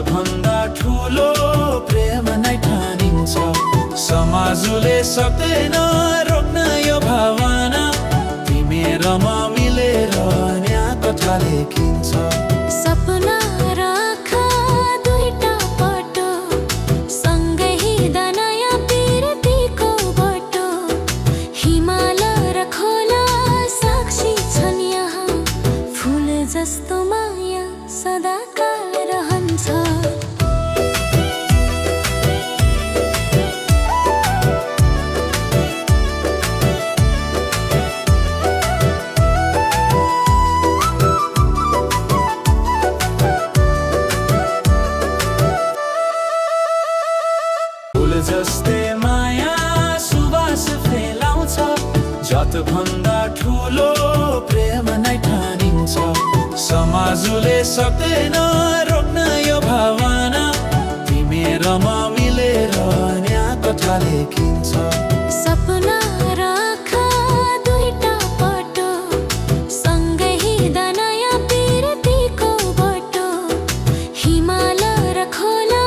भन्दा ठुलो प्रेम नै ठानिन्छ। समाजले सक्दैन रोक्न यो भावना, तिमी र म मिलेर नयाँ कथा लेखिन्छ। सपना राख दुईटा बाटो, सँगै हिँड्दा नयाँ पिरतीको बाटो। हिमाल र खोला साक्षी छन् यहाँ, फुल जस्तो माया सदाकाल रहन्छ। फुल जस्तै माया सुवास फैलाउँछ, जत भन्दा ठुलो प्रेम नै ठानिन्छ। समाजले सक्दैन रोक्न यो भावना, तिमी र म मिलेर नयाँ कथा लेखिन्छ। सपना राख दुईटा बाटो, सँगै हिँड्दा नयाँ पिरतीको बाटो। हिमाल र खोला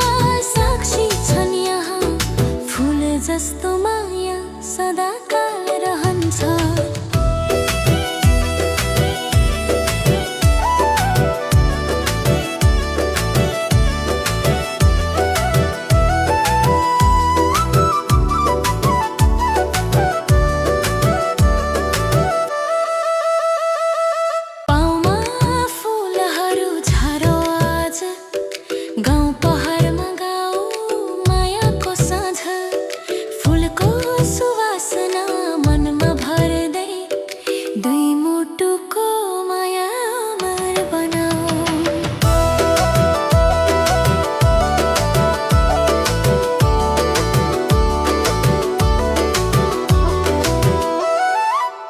साक्षी छन् यहाँ, फुल जस्तो माया सदाकाल रहन्छ। पाउमा फुलहरू झरो आज, गाउँ पहाडमा गाउँ मायाको साँझ। फुलको सुवासना मनमा भर्दै, दुई मुटुको माया अमर बनाऊ।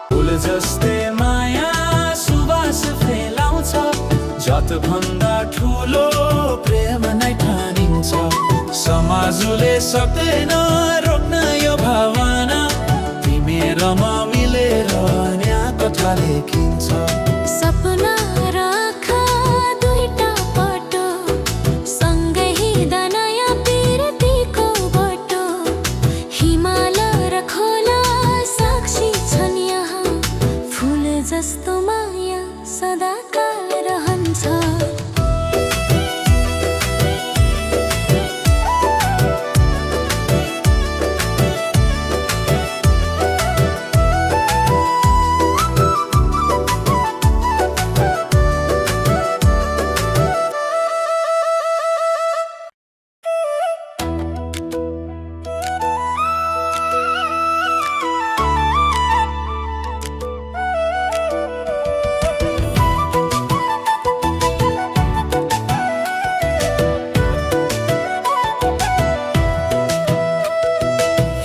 फुल जस्तै माया सुवास फैलाउँछ, जत भन्दा ठुलो प्रेम नै ठानिन्छ। समाजले सक्दैन रोक्न यो भावना, तिमी र म मिलेर नयाँ कथा लेखिन्छ। सपना राख दुईटा बाटो, सँगै हिँड्दा नयाँ पिरतीको बाटो। हिमाल र खोला साक्षी छन् यहाँ, फुल जस्तो माया सदाकाल रहन्छ।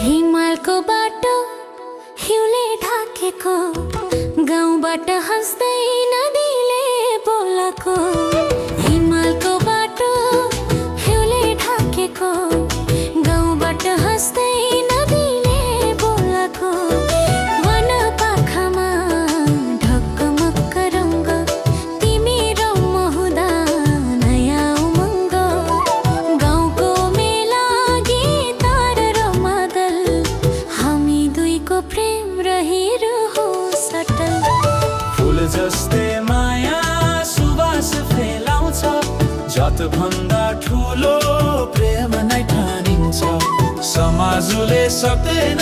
हिमालको बाटो हिउँले ढाकेको, गाउँबाट हाँस्दै नदीले बोलाको। हिमालको बाटो हिउँले ढाकेको, गाउँबाट हाँस्दै नदीले बोलाको। वन पाखामा ढकमक्क रङ्ग, तिमी र म हुँदा नयाँ उमङ्ग। गाउँको मेला गिटार र मादल, हामी दुईको प्रेम रहिरहो सटल। फुल जस्तै माया सुवास फैलाउँछ, जत भन्दा ठुलो प्रेम नै ठानिन्छ। समाजले सक्दैन